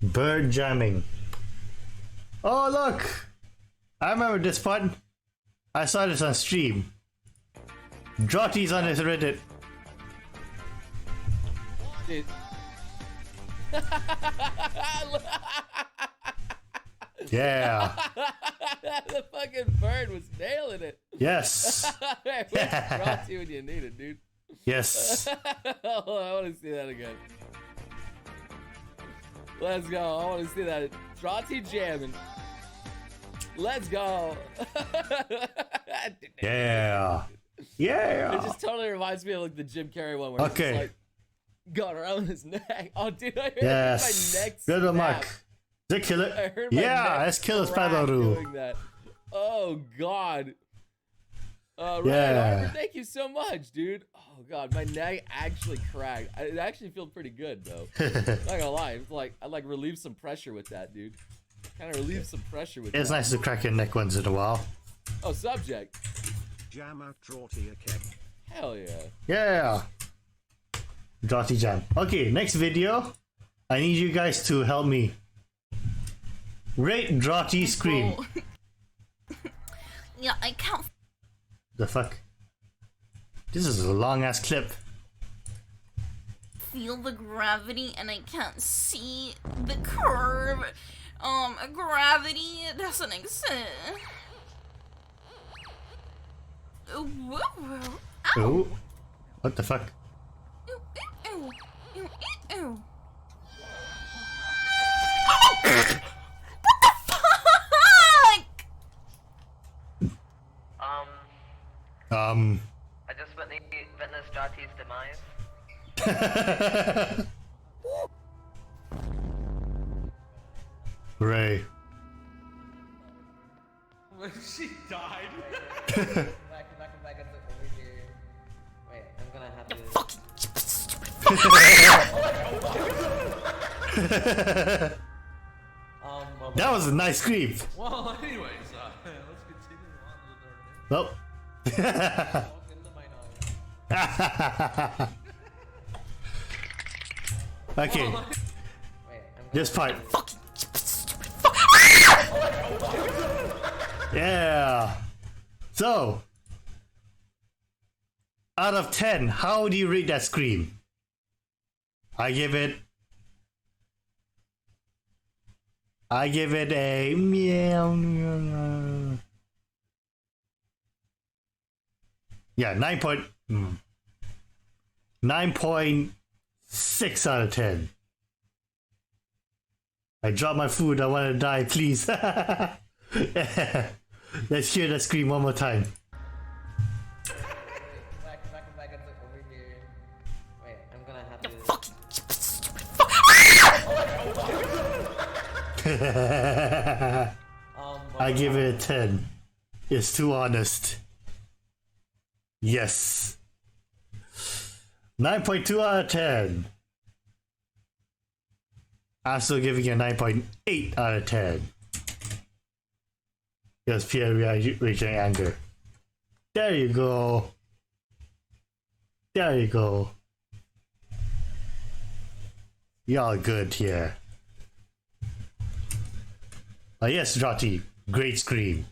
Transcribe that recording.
Bird jamming. Oh look! I remember this part. I saw this on stream. Drotty's on his Reddit. Dude. Yeah. The fucking bird was nailing it. Yes. Brought to you when you need it, dude. Yes. I want to see that again. Let's go. I want to see that. Drotty jamming. Let's go. Yeah. Yeah. It just totally reminds me of like the Jim Carrey one where he's Okay. just like got around his neck. Oh, dude, I heard Yes. my neck Good snap. mark. Did it kill I it? heard my Yeah, neck let's kill this crack Padaru. doing that. Oh God. Right, Yeah. Arthur, thank you so much, dude. Oh God, my neck actually cracked. It actually feels pretty good though. Not gonna lie, it's like I like relieve some pressure with that, dude. Kind of relieve some pressure with It's that. nice to crack your neck once in a while. Oh, subject. Jam out Drotty again. Hell yeah. Yeah. Drotty jam. Okay, next video. I need you guys to help me. Rate Drotty scream. Oh. Yeah, I can't. The fuck? This is a long ass clip. Feel the gravity and I can't see the curve. Gravity doesn't exist. Woo woo. Ow. Oh. What the fuck? Ew, ew, ew, ew, ew. What the fuck? I just witnessed Jotty's demise. Ray. She died. Back over here. Wait, I'm gonna have to. Fucking That was a nice scream. Well, anyways, let's continue on with our Nope. Walk into my noise. Okay, Wait, I'm this part. fucking. Yeah. So, out of 10, how do you rate that scream? I give it a meow. Yeah, 9.6 out of 10. I dropped my food. I want to die, please. Let's hear that scream one more time. back over here. Wait, I'm gonna have to. Fucking. I give it a 10. It's too honest. Yes. 9.2 out of 10. I'm still giving it a 9.8 out of 10. Because Pierre reaching anger. There you go. There you go. Y'all good here. Yes, Drotty. Great scream.